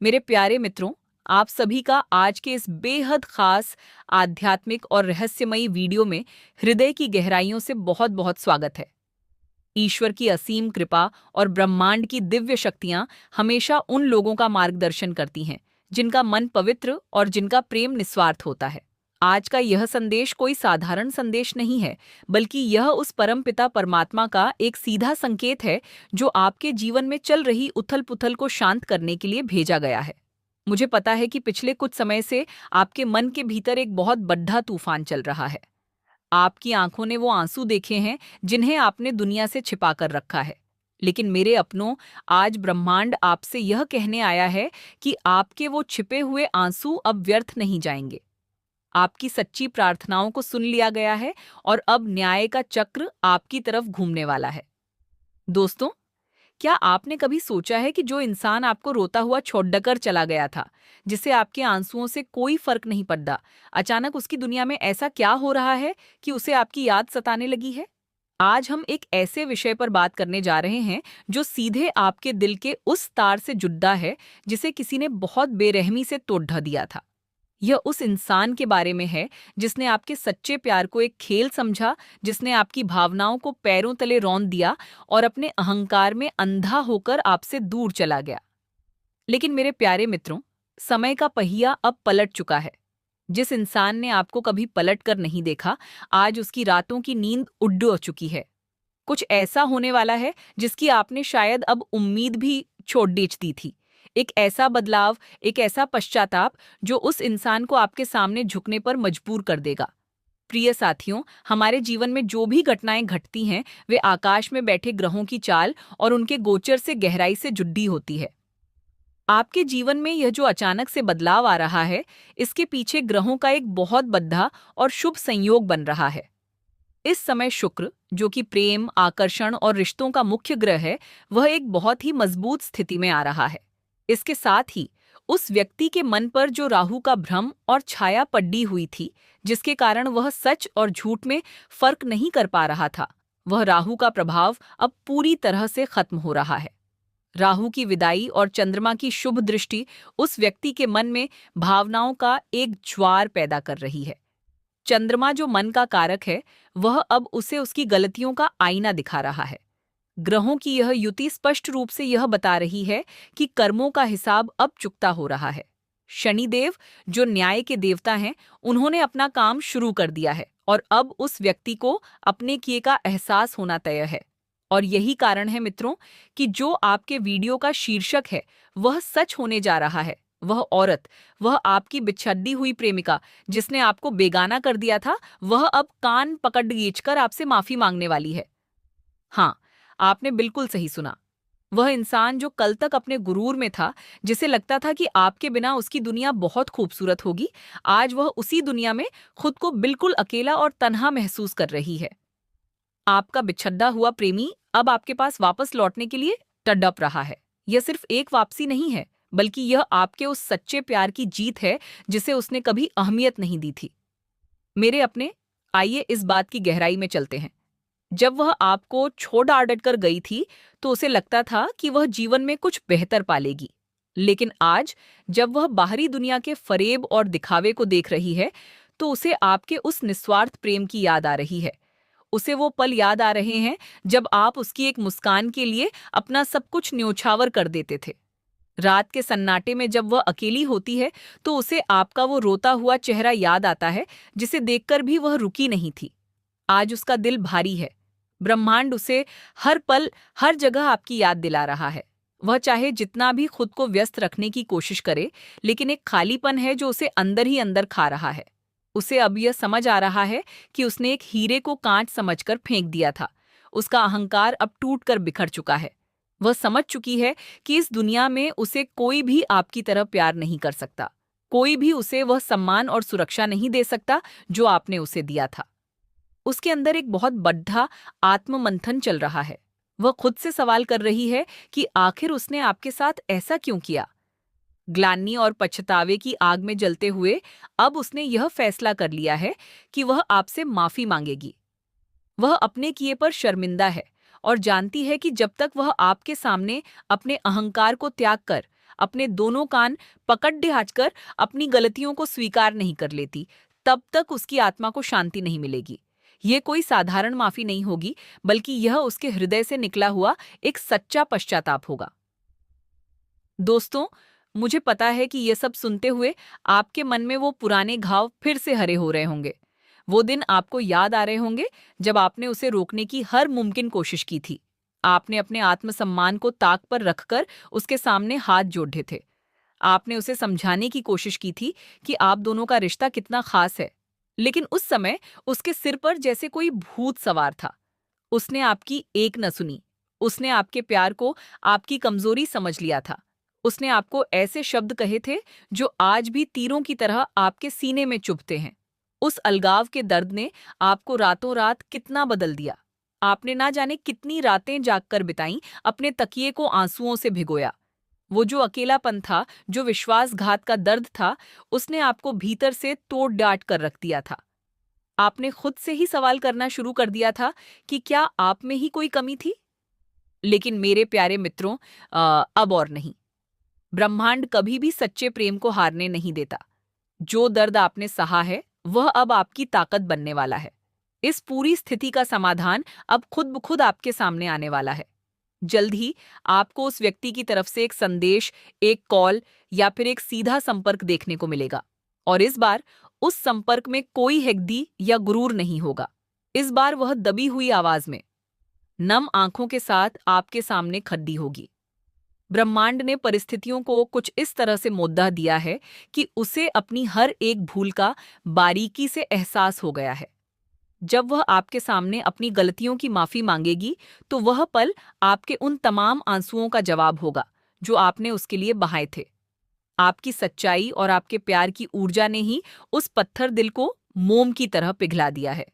मेरे प्यारे मित्रों, आप सभी का आज के इस बेहद खास आध्यात्मिक और रहस्यमयी वीडियो में हृदय की गहराइयों से बहुत बहुत स्वागत है। ईश्वर की असीम कृपा और ब्रह्मांड की दिव्य शक्तियां हमेशा उन लोगों का मार्गदर्शन करती हैं जिनका मन पवित्र और जिनका प्रेम निस्वार्थ होता है। आज का यह संदेश कोई साधारण संदेश नहीं है, बल्कि यह उस परमपिता परमात्मा का एक सीधा संकेत है जो आपके जीवन में चल रही उथल-पुथल को शांत करने के लिए भेजा गया है। मुझे पता है कि पिछले कुछ समय से आपके मन के भीतर एक बहुत बड़ा तूफान चल रहा है। आपकी आंखों ने वो आंसू देखे हैं जिन्हें आपने दुनिया से छिपा कर रखा है। लेकिन मेरे अपनों, आज ब्रह्मांड आपसे यह कहने आया है कि आपके वो छिपे हुए आंसू अब व्यर्थ नहीं जाएंगे। आपकी सच्ची प्रार्थनाओं को सुन लिया गया है और अब न्याय का चक्र आपकी तरफ घूमने वाला है। दोस्तों, क्या आपने कभी सोचा है कि जो इंसान आपको रोता हुआ छोड़कर चला गया था, जिसे आपके आंसुओं से कोई फर्क नहीं पड़ता, अचानक उसकी दुनिया में ऐसा क्या हो रहा है कि उसे आपकी याद सताने लगी है? आज हम एक ऐसे विषय पर बात करने जा रहे हैं जो सीधे आपके दिल के उस तार से जुड़ा है जिसे किसी ने बहुत बेरहमी से तोड़ दिया था। यह उस इंसान के बारे में है जिसने आपके सच्चे प्यार को एक खेल समझा, जिसने आपकी भावनाओं को पैरों तले रौंद दिया और अपने अहंकार में अंधा होकर आपसे दूर चला गया। लेकिन मेरे प्यारे मित्रों, समय का पहिया अब पलट चुका है। जिस इंसान ने आपको कभी पलट कर नहीं देखा, आज उसकी रातों की नींद उड़ चुकी है। कुछ ऐसा होने वाला है जिसकी आपने शायद अब उम्मीद भी छोड़ दी थी। एक ऐसा बदलाव, एक ऐसा पश्चाताप जो उस इंसान को आपके सामने झुकने पर मजबूर कर देगा। प्रिय साथियों, हमारे जीवन में जो भी घटनाएं घटती हैं, वे आकाश में बैठे ग्रहों की चाल और उनके गोचर से गहराई से जुड़ी होती है। आपके जीवन में यह जो अचानक से बदलाव आ रहा है, इसके पीछे ग्रहों का एक बहुत बड़ा और शुभ संयोग बन रहा है। इस समय शुक्र, जो कि प्रेम, आकर्षण और रिश्तों का मुख्य ग्रह है, वह एक बहुत ही मजबूत स्थिति में आ रहा है। इसके साथ ही उस व्यक्ति के मन पर जो राहु का भ्रम और छाया पड़ी हुई थी, जिसके कारण वह सच और झूठ में फर्क नहीं कर पा रहा था, वह राहु का प्रभाव अब पूरी तरह से खत्म हो रहा है। राहु की विदाई और चंद्रमा की शुभ दृष्टि उस व्यक्ति के मन में भावनाओं का एक ज्वार पैदा कर रही है। चंद्रमा, जो मन का कारक है, वह अब उसे उसकी गलतियों का आईना दिखा रहा है। ग्रहों की यह युति स्पष्ट रूप से यह बता रही है कि कर्मों का हिसाब अब चुकता हो रहा है। शनिदेव, जो न्याय के देवता हैं, उन्होंने अपना काम शुरू कर दिया है और अब उस व्यक्ति को अपने किए का एहसास होना तय है। और यही कारण है मित्रों कि जो आपके वीडियो का शीर्षक है, वह सच होने जा रहा है। वह औरत, वह आपकी बिछड़ी हुई प्रेमिका जिसने आपको बेगाना कर दिया था, वह अब कान पकड़ खींचकर आपसे माफी मांगने वाली है। हाँ, आपने बिल्कुल सही सुना। वह इंसान जो कल तक अपने गुरूर में था, जिसे लगता था कि आपके बिना उसकी दुनिया बहुत खूबसूरत होगी, आज वह उसी दुनिया में खुद को बिल्कुल अकेला और तन्हा महसूस कर रही है। आपका बिछड़ा हुआ प्रेमी अब आपके पास वापस लौटने के लिए तड़प रहा है। यह सिर्फ एक वापसी नहीं है, बल्कि यह आपके उस सच्चे प्यार की जीत है जिसे उसने कभी अहमियत नहीं दी थी। मेरे अपने, आइए इस बात की गहराई में चलते हैं। जब वह आपको छोड़ आड़ट कर गई थी, तो उसे लगता था कि वह जीवन में कुछ बेहतर पालेगी। लेकिन आज, जब वह बाहरी दुनिया के फरेब और दिखावे को देख रही है, तो उसे आपके उस निस्वार्थ प्रेम की याद आ रही है। उसे वो पल याद आ रहे हैं जब आप उसकी एक मुस्कान के लिए अपना सब कुछ न्योछावर कर देते थे। रात के सन्नाटे में जब वह अकेली होती है, तो उसे आपका वो रोता हुआ चेहरा याद आता है जिसे देखकर भी वह रुकी नहीं थी। आज उसका दिल भारी है। ब्रह्मांड उसे हर पल, हर जगह आपकी याद दिला रहा है। वह चाहे जितना भी खुद को व्यस्त रखने की कोशिश करे, लेकिन एक खालीपन है जो उसे अंदर ही अंदर खा रहा है। उसे अब यह समझ आ रहा है कि उसने एक हीरे को कांच समझकर फेंक दिया था। उसका अहंकार अब टूट कर बिखर चुका है। वह समझ चुकी है कि इस दुनिया में उसे कोई भी आपकी तरह प्यार नहीं कर सकता। कोई भी उसे वह सम्मान और सुरक्षा नहीं दे सकता जो आपने उसे दिया था। उसके अंदर एक बहुत बड़ा आत्ममंथन चल रहा है। वह खुद से सवाल कर रही है कि आखिर उसने आपके साथ ऐसा क्यों किया। ग्लानि और पछतावे की आग में जलते हुए अब उसने यह फैसला कर लिया है कि वह आपसे माफी मांगेगी। वह अपने किए पर शर्मिंदा है और जानती है कि जब तक वह आपके सामने अपने अहंकार को त्याग कर अपने दोनों कान पकड़ कर अपनी गलतियों को स्वीकार नहीं कर लेती, तब तक उसकी आत्मा को शांति नहीं मिलेगी। ये कोई साधारण माफी नहीं होगी, बल्कि यह उसके हृदय से निकला हुआ एक सच्चा पश्चाताप होगा। दोस्तों, मुझे पता है कि ये सब सुनते हुए आपके मन में वो पुराने घाव फिर से हरे हो रहे होंगे। वो दिन आपको याद आ रहे होंगे जब आपने उसे रोकने की हर मुमकिन कोशिश की थी। आपने अपने आत्मसम्मान को ताक पर रखकर उसके सामने हाथ जोड़े थे। आपने उसे समझाने की कोशिश की थी कि आप दोनों का रिश्ता कितना खास है। लेकिन उस समय उसके सिर पर जैसे कोई भूत सवार था। उसने आपकी एक न सुनी। उसने आपके प्यार को आपकी कमजोरी समझ लिया था। उसने आपको ऐसे शब्द कहे थे जो आज भी तीरों की तरह आपके सीने में चुभते हैं। उस अलगाव के दर्द ने आपको रातों रात कितना बदल दिया। आपने ना जाने कितनी रातें जागकर बिताईं, अपने तकिए को आंसुओं से भिगोया। वो जो अकेलापन था, जो विश्वासघात का दर्द था, उसने आपको भीतर से तोड़ डांट कर रख दिया था। आपने खुद से ही सवाल करना शुरू कर दिया था कि क्या आप में ही कोई कमी थी। लेकिन मेरे प्यारे मित्रों, अब और नहीं। ब्रह्मांड कभी भी सच्चे प्रेम को हारने नहीं देता। जो दर्द आपने सहा है, वह अब आपकी ताकत बनने वाला है। इस पूरी स्थिति का समाधान अब खुद ब खुद आपके सामने आने वाला है। जल्द ही आपको उस व्यक्ति की तरफ से एक संदेश, एक कॉल या फिर एक सीधा संपर्क देखने को मिलेगा। और इस बार उस संपर्क में कोई हेगदी या गुरूर नहीं होगा। इस बार वह दबी हुई आवाज में, नम आंखों के साथ आपके सामने खड़ी होगी। ब्रह्मांड ने परिस्थितियों को कुछ इस तरह से मुद्दा दिया है कि उसे अपनी हर एक भूल का बारीकी से एहसास हो गया है। जब वह आपके सामने अपनी गलतियों की माफी मांगेगी, तो वह पल आपके उन तमाम आंसुओं का जवाब होगा जो आपने उसके लिए बहाए थे। आपकी सच्चाई और आपके प्यार की ऊर्जा ने ही उस पत्थर दिल को मोम की तरह पिघला दिया है।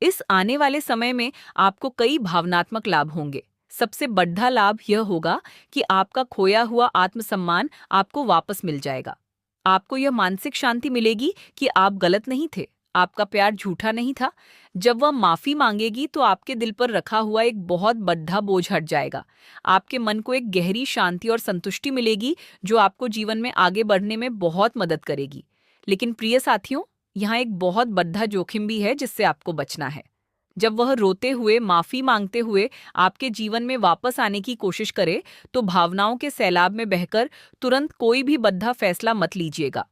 इस आने वाले समय में आपको कई भावनात्मक लाभ होंगे। सबसे बड़ा लाभ यह होगा कि आपका खोया हुआ आत्मसम्मान आपको वापस मिल जाएगा। आपको यह मानसिक शांति मिलेगी कि आप गलत नहीं थे, आपका प्यार झूठा नहीं था। जब वह माफी मांगेगी तो आपके दिल पर रखा हुआ एक बहुत बड़ा बोझ हट जाएगा। आपके मन को एक गहरी शांति और संतुष्टि मिलेगी जो आपको जीवन में आगे बढ़ने में बहुत मदद करेगी। लेकिन प्रिय साथियों, यहाँ एक बहुत बड़ा जोखिम भी है जिससे आपको बचना है। जब वह रोते हुए, माफी मांगते हुए आपके जीवन में वापस आने की कोशिश करे, तो भावनाओं के सैलाब में बहकर तुरंत कोई भी बद्धा फैसला मत लीजिएगा।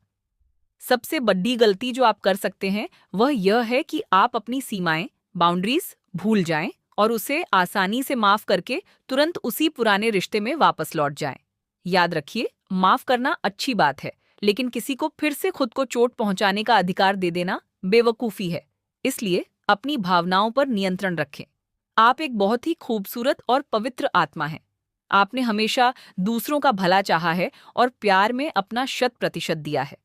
सबसे बड़ी गलती जो आप कर सकते हैं वह यह है कि आप अपनी सीमाएं, बाउंड्रीज भूल जाएं और उसे आसानी से माफ करके तुरंत उसी पुराने रिश्ते में वापस लौट जाएं। याद रखिए, माफ करना अच्छी बात है, लेकिन किसी को फिर से खुद को चोट पहुंचाने का अधिकार दे देना बेवकूफी है। इसलिए अपनी भावनाओं पर नियंत्रण रखें। आप एक बहुत ही खूबसूरत और पवित्र आत्मा हैं। आपने हमेशा दूसरों का भला चाहा है और प्यार में अपना 100% दिया है।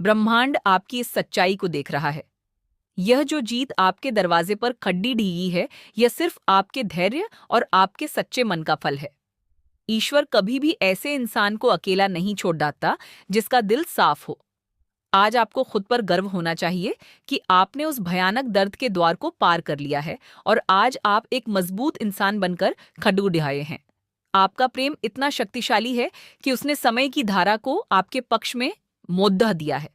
ब्रह्मांड आपकी इस सच्चाई को देख रहा है। यह जो जीत आपके दरवाजे पर खड़ी ढीगी है, यह सिर्फ आपके धैर्य और आपके सच्चे मन का फल है। ईश्वर कभी भी ऐसे इंसान को अकेला नहीं छोड़ देता जिसका दिल साफ हो। आज आपको खुद पर गर्व होना चाहिए कि आपने उस भयानक दर्द के द्वार को पार कर लिया है और आज आप एक मजबूत इंसान बनकर खड़े दिखाए हैं। आपका प्रेम इतना शक्तिशाली है कि उसने समय की धारा को आपके पक्ष में मोड़ दिया है।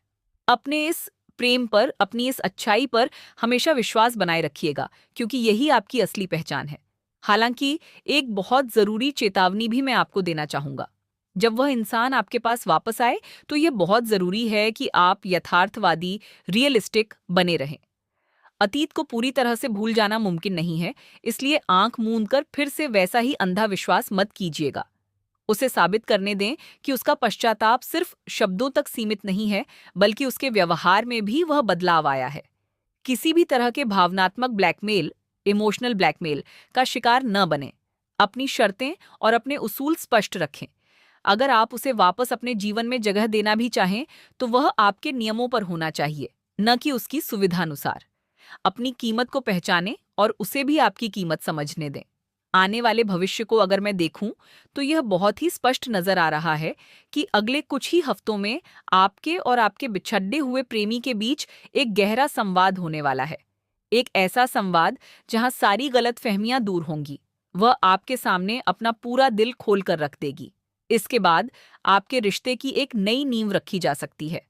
अपने इस प्रेम पर, अपनी इस अच्छाई पर हमेशा विश्वास बनाए रखिएगा, क्योंकि यही आपकी असली पहचान है। हालांकि एक बहुत जरूरी चेतावनी भी मैं आपको देना चाहूंगा। जब वह इंसान आपके पास वापस आए, तो यह बहुत जरूरी है कि आप यथार्थवादी, रियलिस्टिक बने रहें। अतीत को पूरी तरह से भूल जाना मुमकिन नहीं है, इसलिए आंख मूंद कर फिर से वैसा ही अंधा विश्वास मत कीजिएगा। उसे साबित करने दें कि उसका पश्चाताप सिर्फ शब्दों तक सीमित नहीं है, बल्कि उसके व्यवहार में भी वह बदलाव आया है। किसी भी तरह के भावनात्मक ब्लैकमेल, इमोशनल ब्लैकमेल का शिकार न बने। अपनी शर्तें और अपने उसूल स्पष्ट रखें। अगर आप उसे वापस अपने जीवन में जगह देना भी चाहें, तो वह आपके नियमों पर होना चाहिए, न कि उसकी सुविधानुसार। अपनी कीमत को पहचानें और उसे भी आपकी कीमत समझने दें। आने वाले भविष्य को अगर मैं देखूं, तो यह बहुत ही स्पष्ट नजर आ रहा है कि अगले कुछ ही हफ्तों में आपके और आपके बिछड़े हुए प्रेमी के बीच एक गहरा संवाद होने वाला है। एक ऐसा संवाद जहां सारी गलतफहमियां दूर होंगी। वह आपके सामने अपना पूरा दिल खोल कर रख देगी। इसके बाद आपके रिश्ते की एक नई नींव रखी जा सकती है।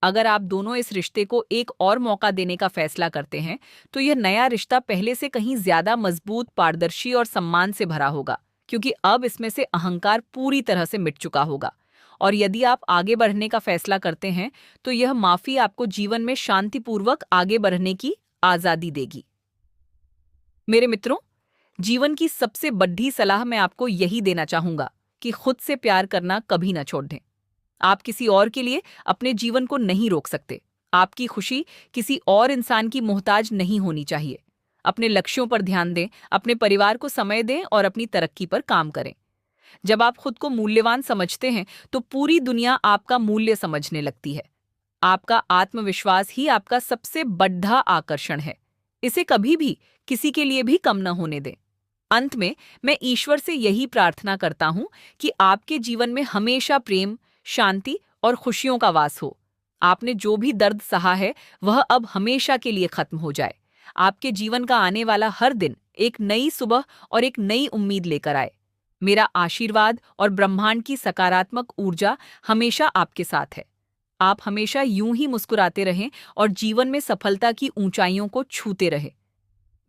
अगर आप दोनों इस रिश्ते को एक और मौका देने का फैसला करते हैं, तो यह नया रिश्ता पहले से कहीं ज्यादा मजबूत, पारदर्शी और सम्मान से भरा होगा, क्योंकि अब इसमें से अहंकार पूरी तरह से मिट चुका होगा। और यदि आप आगे बढ़ने का फैसला करते हैं, तो यह माफी आपको जीवन में शांतिपूर्वक आगे बढ़ने की आजादी देगी। मेरे मित्रों, जीवन की सबसे बड़ी सलाह मैं आपको यही देना चाहूंगा कि खुद से प्यार करना कभी ना छोड़ दें। आप किसी और के लिए अपने जीवन को नहीं रोक सकते। आपकी खुशी किसी और इंसान की मोहताज नहीं होनी चाहिए। अपने लक्ष्यों पर ध्यान दें, अपने परिवार को समय दें और अपनी तरक्की पर काम करें। जब आप खुद को मूल्यवान समझते हैं, तो पूरी दुनिया आपका मूल्य समझने लगती है। आपका आत्मविश्वास ही आपका सबसे बड़ा आकर्षण है। इसे कभी भी किसी के लिए भी कम न होने दें। अंत में मैं ईश्वर से यही प्रार्थना करता हूं कि आपके जीवन में हमेशा प्रेम, शांति और खुशियों का वास हो। आपने जो भी दर्द सहा है, वह अब हमेशा के लिए खत्म हो जाए। आपके जीवन का आने वाला हर दिन एक नई सुबह और एक नई उम्मीद लेकर आए। मेरा आशीर्वाद और ब्रह्मांड की सकारात्मक ऊर्जा हमेशा आपके साथ है। आप हमेशा यूं ही मुस्कुराते रहें और जीवन में सफलता की ऊंचाइयों को छूते रहें।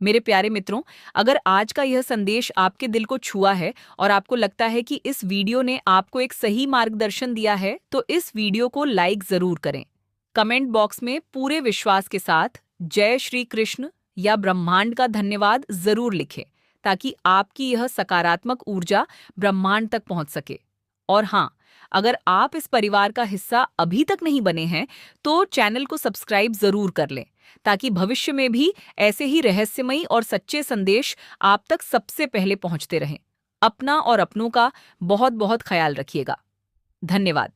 मेरे प्यारे मित्रों, अगर आज का यह संदेश आपके दिल को छुआ है और आपको लगता है कि इस वीडियो ने आपको एक सही मार्गदर्शन दिया है, तो इस वीडियो को लाइक जरूर करें। कमेंट बॉक्स में पूरे विश्वास के साथ जय श्री कृष्ण या ब्रह्मांड का धन्यवाद जरूर लिखें, ताकि आपकी यह सकारात्मक ऊर्जा ब्रह्मांड तक पहुंच सके। और हाँ, अगर आप इस परिवार का हिस्सा अभी तक नहीं बने हैं, तो चैनल को सब्सक्राइब जरूर कर लें, ताकि भविष्य में भी ऐसे ही रहस्यमयी और सच्चे संदेश आप तक सबसे पहले पहुंचते रहें। अपना और अपनों का बहुत बहुत ख्याल रखिएगा। धन्यवाद।